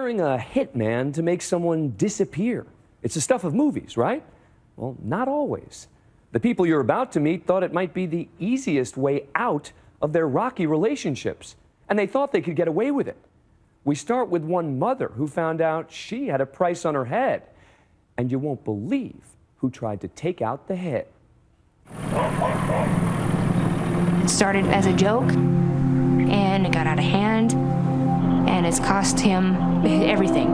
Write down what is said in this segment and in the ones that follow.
hiring a hitman to make someone disappear. It's the stuff of movies, right? Well, not always. The people you're about to meet thought it might be the easiest way out of their rocky relationships, and they thought they could get away with it. We start with one mother who found out she had a price on her head, and you won't believe who tried to take out the hit. It started as a joke, and it got out of hand, and it's cost him everything.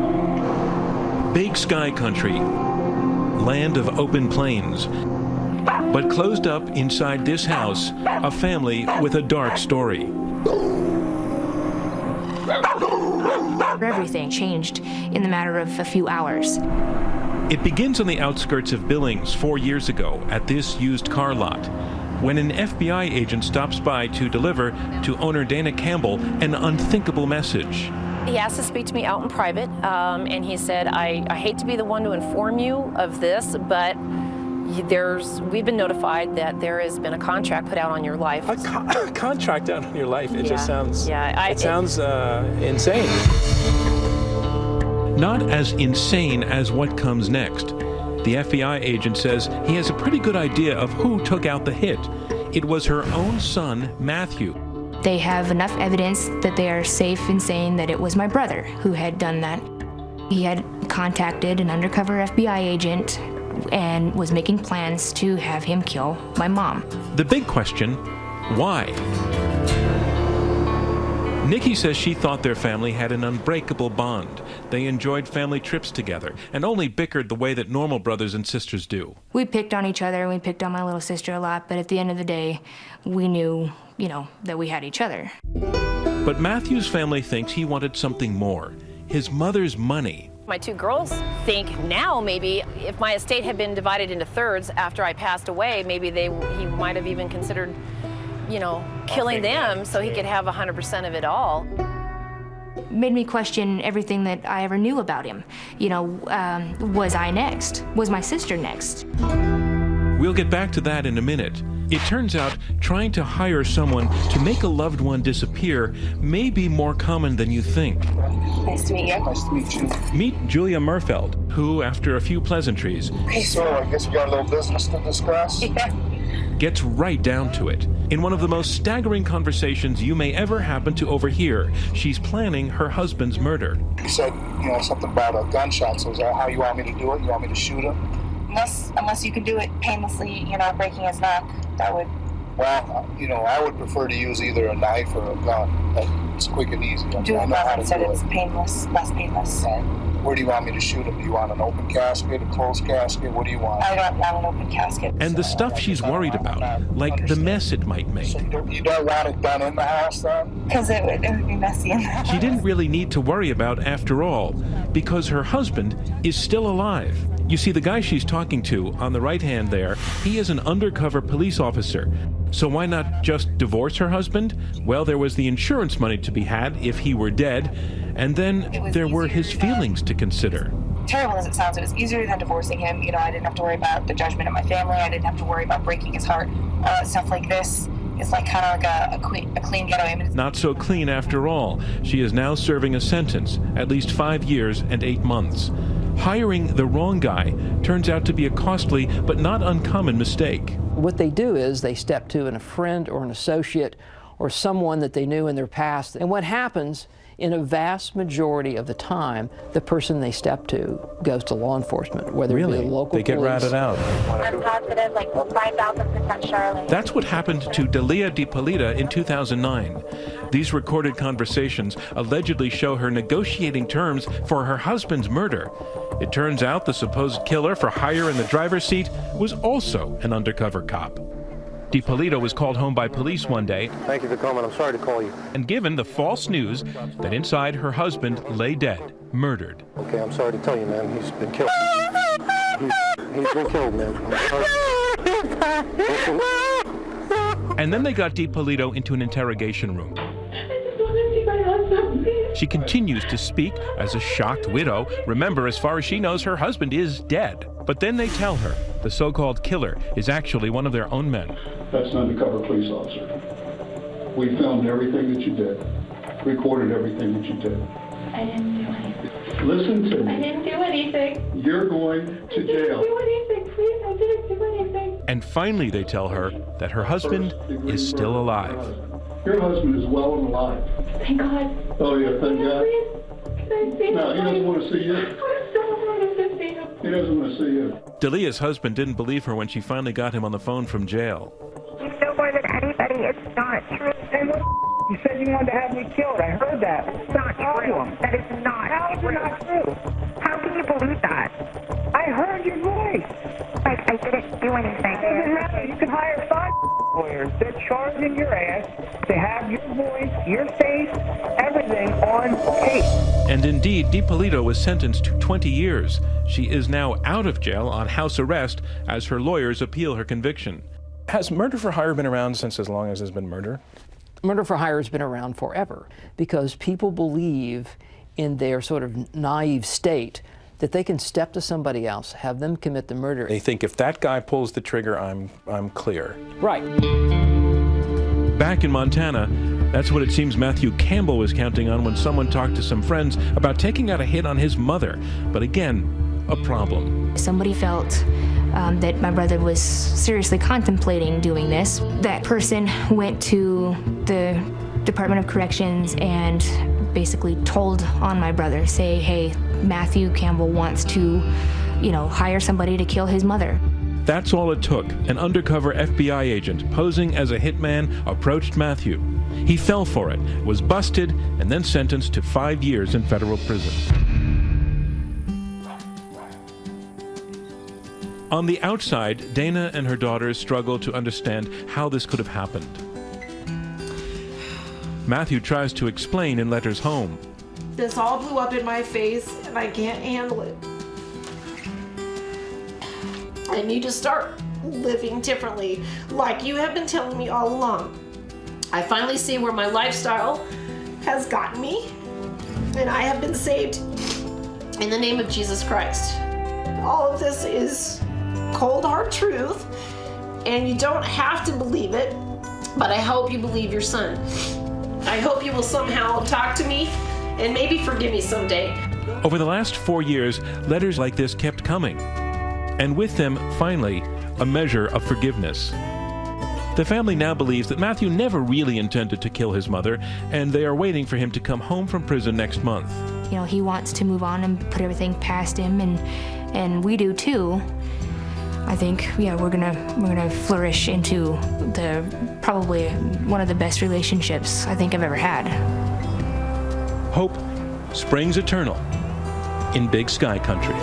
Big sky country, land of open plains. But closed up inside this house, a family with a dark story. Everything changed in the matter of a few hours. It begins on the outskirts of Billings 4 years ago at this used car lot, when an FBI agent stops by to deliver to owner Dana Campbell an unthinkable message. He asked to speak to me out in private, and he said, I hate to be the one to inform you of this, but we've been notified that there has been a contract put out on your life. A contract out on your life? It just sounds, it sounds insane. Not as insane as what comes next. The FBI agent says he has a pretty good idea of who took out the hit. It was her own son, Matthew. They have enough evidence that they are safe in saying that it was my brother who had done that. He had contacted an undercover FBI agent and was making plans to have him kill my mom. The big question, why? Nikki says she thought their family had an unbreakable bond. They enjoyed family trips together and only bickered the way that normal brothers and sisters do. We picked on each other, we picked on my little sister a lot, but at the end of the day, we knew, that we had each other. But Matthew's family thinks he wanted something more, his mother's money. My two girls think now maybe if my estate had been divided into thirds after I passed away, maybe he might have even considered, killing them so he could have 100% of it all. Made me question everything that I ever knew about him. Was I next? Was my sister next? We'll get back to that in a minute. It turns out trying to hire someone to make a loved one disappear may be more common than you think. Nice to meet you. Nice to meet you. Meet Julia Murfeld, who, after a few pleasantries, So I guess we got a little business to discuss. Yeah. gets right down to it. In one of the most staggering conversations you may ever happen to overhear, she's planning her husband's murder. He said, something about a gunshot. So is that how you want me to do it? You want me to shoot him? Unless you can do it painlessly, breaking his neck, that would... Well, I would prefer to use either a knife or a gun. That's quick and easy. Do it well so it's painless, less painless. Where do you want me to shoot him? Do you want an open casket, a closed casket? What do you want? I don't want an open casket. And the stuff she's worried about, like the mess it might make. So you don't want it done in the house, then? Because it would be messy in the house. She didn't really need to worry about after all, because her husband is still alive. You see, the guy she's talking to on the right hand there, he is an undercover police officer. So why not just divorce her husband? Well, there was the insurance money to be had if he were dead, and then there were his feelings to consider. Terrible as it sounds, it was easier than divorcing him. I didn't have to worry about the judgment of my family. I didn't have to worry about breaking his heart. Stuff like this is like kind of like a clean getaway. Not so clean after all. She is now serving a sentence, at least 5 years and 8 months. Hiring the wrong guy turns out to be a costly but not uncommon mistake. What they do is they step to a friend or an associate or someone that they knew in their past. And what happens, in a vast majority of the time, the person they step to goes to law enforcement, whether it be the local police. They get ratted out. I'm positive, 5,000% Charlie. That's what happened to Delia DiPolita in 2009. These recorded conversations allegedly show her negotiating terms for her husband's murder. It turns out the supposed killer for hire in the driver's seat was also an undercover cop. DiPolito was called home by police one day. Thank you for coming. I'm sorry to call you. And given the false news that inside her husband lay dead, murdered. Okay, I'm sorry to tell you, man. He's been killed. He's been killed, man. I'm sorry. And then they got DiPolito into an interrogation room. She continues to speak as a shocked widow. Remember, as far as she knows, her husband is dead. But then they tell her the so-called killer is actually one of their own men. That's an undercover police officer. We filmed everything that you did, recorded everything that you did. I didn't do anything. Listen to me. I didn't do anything. You're going to jail. I didn't do anything, please. I didn't do anything. And finally, they tell her that her husband is still alive. Your husband is well and alive. Thank God. Oh, yeah, thank God. Please, can I see him? No, he doesn't want to see you. I don't want to see him. He doesn't want to see you. Delia's husband didn't believe her when she finally got him on the phone from jail. You know more than anybody, it's not true. You said you wanted to have me killed. I heard that. It's not true. That is not How is it not true? How can you believe that? I heard your voice. Like, I didn't do anything. It doesn't matter. You can hire 5 lawyers. They're charging your ass to have your voice, your face, everything on tape. And indeed, DiPolito was sentenced to 20 years. She is now out of jail on house arrest as her lawyers appeal her conviction. Has murder for hire been around since as long as there's been murder? Murder for hire has been around forever because people believe in their sort of naive state that they can step to somebody else, have them commit the murder. They think if that guy pulls the trigger, I'm clear. Right. Back in Montana, that's what it seems Matthew Campbell was counting on when someone talked to some friends about taking out a hit on his mother. But again, a problem. Somebody felt that my brother was seriously contemplating doing this. That person went to the Department of Corrections and basically told on my brother, say, hey, Matthew Campbell wants to, hire somebody to kill his mother. That's all it took. An undercover FBI agent posing as a hitman approached Matthew. He fell for it, was busted, and then sentenced to 5 years in federal prison. On the outside, Dana and her daughters struggle to understand how this could have happened. Matthew tries to explain in letters home. This all blew up in my face and I can't handle it. I need to start living differently, like you have been telling me all along. I finally see where my lifestyle has gotten me, and I have been saved in the name of Jesus Christ. All of this is cold hard truth, and you don't have to believe it, but I hope you believe your son. I hope you will somehow talk to me and maybe forgive me someday. Over the last 4 years, letters like this kept coming. And with them, finally, a measure of forgiveness. The family now believes that Matthew never really intended to kill his mother, and they are waiting for him to come home from prison next month. He wants to move on and put everything past him, and we do too. I think, we're gonna flourish into probably one of the best relationships I think I've ever had. Hope springs eternal in Big Sky Country.